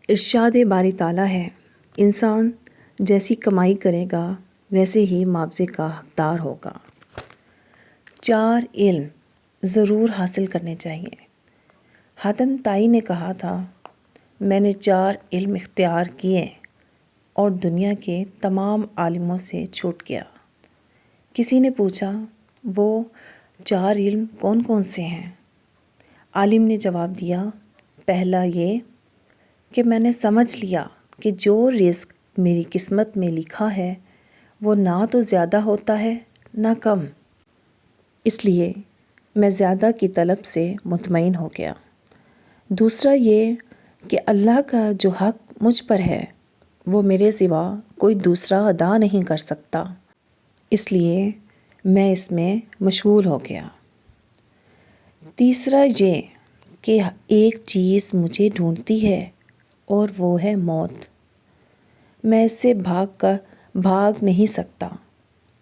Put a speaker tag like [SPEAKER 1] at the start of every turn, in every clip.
[SPEAKER 1] ارشاد باری تعالیٰ ہے، انسان جیسی کمائی کرے گا ویسے ہی معاوضے کا حقدار ہوگا۔ 4 علم ضرور حاصل کرنے چاہیے۔ حاتم طائی نے کہا تھا، میں نے 4 علم اختیار کیے اور دنیا کے تمام عالموں سے چھوٹ گیا۔ کسی نے پوچھا، وہ 4 علم کون کون سے ہیں؟ عالم نے جواب دیا، پہلا یہ کہ میں نے سمجھ لیا کہ جو رزق میری قسمت میں لکھا ہے وہ نہ تو زیادہ ہوتا ہے نہ کم، اس لیے میں زیادہ کی طلب سے مطمئن ہو گیا۔ دوسرا یہ کہ اللہ کا جو حق مجھ پر ہے وہ میرے سوا کوئی دوسرا ادا نہیں کر سکتا، اس لیے میں اس میں مشغول ہو گیا۔ تیسرا یہ کہ ایک چیز مجھے ڈھونڈتی ہے اور وہ ہے موت، میں اس سے بھاگ نہیں سکتا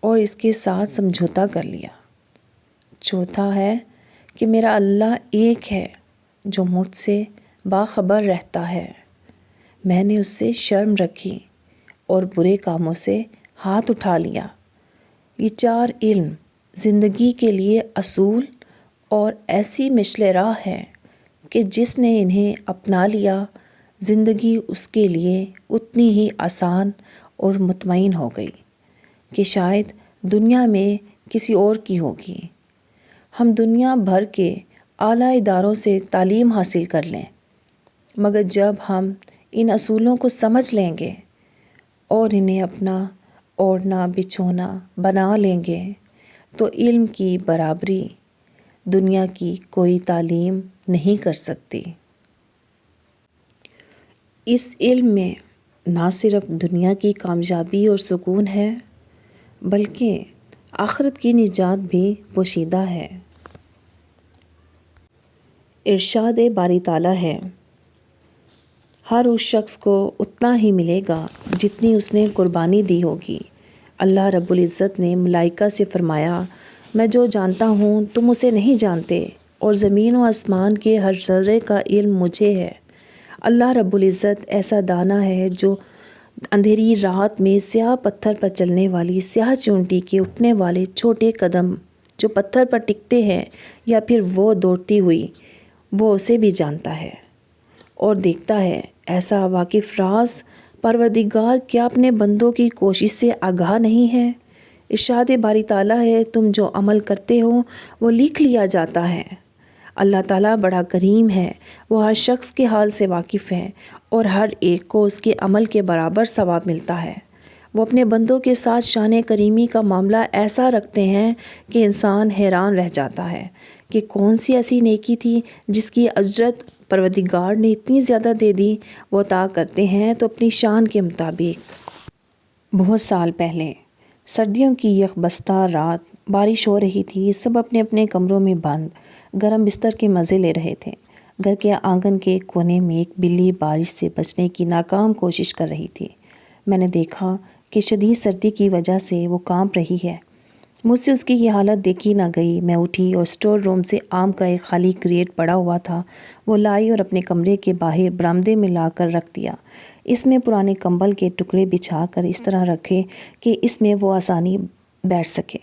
[SPEAKER 1] اور اس کے ساتھ سمجھوتا کر لیا۔ چوتھا ہے کہ میرا اللہ ایک ہے جو مجھ سے باخبر رہتا ہے، میں نے اس سے شرم رکھی اور برے کاموں سے ہاتھ اٹھا لیا۔ یہ 4 علم زندگی کے لیے اصول اور ایسی مشعل راہ ہے کہ جس نے انہیں اپنا لیا زندگی اس کے لیے اتنی ہی آسان اور مطمئن ہو گئی کہ شاید دنیا میں کسی اور کی ہوگی۔ ہم دنیا بھر کے اعلیٰ اداروں سے تعلیم حاصل کر لیں، مگر جب ہم ان اصولوں کو سمجھ لیں گے اور انہیں اپنا اوڑھنا بچھونا بنا لیں گے تو علم کی برابری دنیا کی کوئی تعلیم نہیں کر سکتی۔ اس علم میں نہ صرف دنیا کی کامیابی اور سکون ہے بلکہ آخرت کی نجات بھی پوشیدہ ہے۔ ارشاد باری تعالیٰ ہے، ہر اس شخص کو اتنا ہی ملے گا جتنی اس نے قربانی دی ہوگی۔ اللہ رب العزت نے ملائکہ سے فرمایا، میں جو جانتا ہوں تم اسے نہیں جانتے، اور زمین و آسمان کے ہر ذرے کا علم مجھے ہے۔ اللہ رب العزت ایسا دانا ہے جو اندھیری رات میں سیاہ پتھر پر چلنے والی سیاہ چونٹی کے اٹھنے والے چھوٹے قدم جو پتھر پر ٹکتے ہیں یا پھر وہ دوڑتی ہوئی، وہ اسے بھی جانتا ہے اور دیکھتا ہے۔ ایسا واقف راز پروردگار کیا اپنے بندوں کی کوشش سے آگاہ نہیں ہے؟ ارشاد باری تعالیٰ ہے، تم جو عمل کرتے ہو وہ لکھ لیا جاتا ہے۔ اللہ تعالیٰ بڑا کریم ہے، وہ ہر شخص کے حال سے واقف ہے اور ہر ایک کو اس کے عمل کے برابر ثواب ملتا ہے۔ وہ اپنے بندوں کے ساتھ شان کریمی کا معاملہ ایسا رکھتے ہیں کہ انسان حیران رہ جاتا ہے کہ کون سی ایسی نیکی تھی جس کی اجرت پروردگار نے اتنی زیادہ دے دی۔ وہ عطا کرتے ہیں تو اپنی شان کے مطابق۔ بہت سال پہلے سردیوں کی یک بستہ رات، بارش ہو رہی تھی، سب اپنے اپنے کمروں میں بند گرم بستر کے مزے لے رہے تھے۔ گھر کے آنگن کے کونے میں ایک بلی بارش سے بچنے کی ناکام کوشش کر رہی تھی۔ میں نے دیکھا کہ شدید سردی کی وجہ سے وہ کانپ رہی ہے۔ مجھ سے اس کی یہ حالت دیکھی نہ گئی۔ میں اٹھی اور اسٹور روم سے آم کا ایک خالی کریٹ پڑا ہوا تھا، وہ لائی اور اپنے کمرے کے باہر برآمدے میں لا کر رکھ دیا۔ اس میں پرانے کمبل کے ٹکڑے بچھا کر اس طرح رکھے کہ اس میں وہ آسانی بیٹھ سکے۔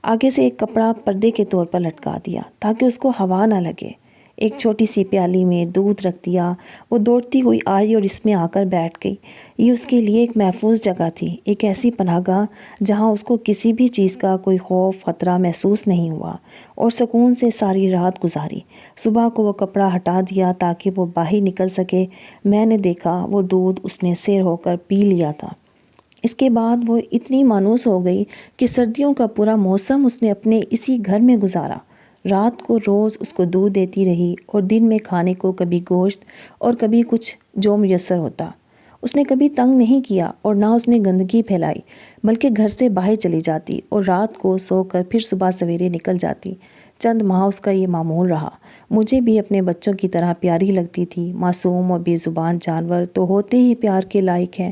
[SPEAKER 1] آگے سے ایک کپڑا پردے کے طور پر لٹکا دیا تاکہ اس کو ہوا نہ لگے۔ ایک چھوٹی سی پیالی میں دودھ رکھ دیا۔ وہ دوڑتی ہوئی آئی اور اس میں آ کر بیٹھ گئی۔ یہ اس کے لیے ایک محفوظ جگہ تھی، ایک ایسی پناہ گاہ جہاں اس کو کسی بھی چیز کا کوئی خوف خطرہ محسوس نہیں ہوا، اور سکون سے ساری رات گزاری۔ صبح کو وہ کپڑا ہٹا دیا تاکہ وہ باہر نکل سکے۔ میں نے دیکھا وہ دودھ اس نے سیر ہو کر پی لیا تھا۔ اس کے بعد وہ اتنی مانوس ہو گئی کہ سردیوں کا پورا موسم اس نے اپنے اسی گھر میں گزارا۔ رات کو روز اس کو دودھ دیتی رہی اور دن میں کھانے کو کبھی گوشت اور کبھی کچھ جو میسر ہوتا۔ اس نے کبھی تنگ نہیں کیا اور نہ اس نے گندگی پھیلائی، بلکہ گھر سے باہر چلی جاتی اور رات کو سو کر پھر صبح سویرے نکل جاتی۔ چند ماہ اس کا یہ معمول رہا۔ مجھے بھی اپنے بچوں کی طرح پیاری لگتی تھی۔ معصوم اور بے زبان جانور تو ہوتے ہی پیار کے لائق ہیں،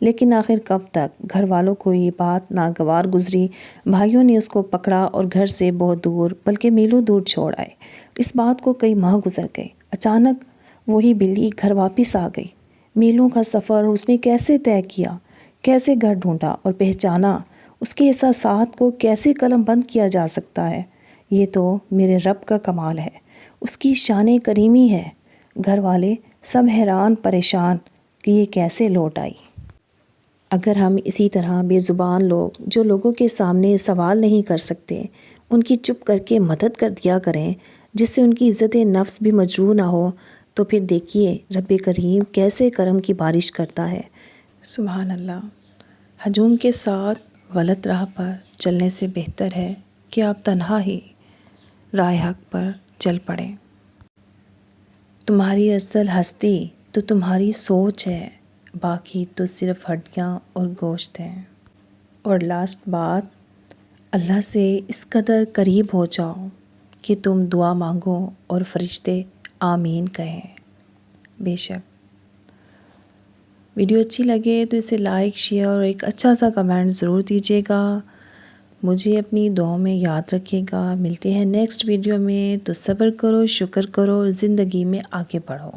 [SPEAKER 1] لیکن آخر کب تک؟ گھر والوں کو یہ بات ناگوار گزری۔ بھائیوں نے اس کو پکڑا اور گھر سے بہت دور بلکہ میلوں دور چھوڑ آئے۔ اس بات کو کئی ماہ گزر گئے۔ اچانک وہی بلی گھر واپس آ گئی۔ میلوں کا سفر اس نے کیسے طے کیا، کیسے گھر ڈھونڈا اور پہچانا، اس کے احساسات کو کیسے قلم بند کیا جا سکتا ہے، یہ تو میرے رب کا کمال ہے، اس کی شان کریمی ہے۔ گھر والے سب حیران پریشان کہ یہ کیسے لوٹ آئی۔ اگر ہم اسی طرح بے زبان لوگ جو لوگوں کے سامنے سوال نہیں کر سکتے، ان کی چپ کر کے مدد کر دیا کریں جس سے ان کی عزت نفس بھی مجروح نہ ہو، تو پھر دیکھیے رب کریم کیسے کرم کی بارش کرتا ہے۔ سبحان اللہ۔ ہجوم کے ساتھ غلط راہ پر چلنے سے بہتر ہے کہ آپ تنہا ہی راہ حق پر چل پڑیں۔ تمہاری اصل ہستی تو تمہاری سوچ ہے، باقی تو صرف ہڈیاں اور گوشت ہیں۔ اور لاسٹ بات، اللہ سے اس قدر قریب ہو جاؤ کہ تم دعا مانگو اور فرشتے آمین کہیں۔ بے شک ویڈیو اچھی لگے تو اسے لائک، شیئر اور ایک اچھا سا کمنٹ ضرور دیجیے گا۔ مجھے اپنی دعاؤں میں یاد رکھیے گا۔ ملتے ہیں نیکسٹ ویڈیو میں، تو صبر کرو، شکر کرو، زندگی میں آگے بڑھو۔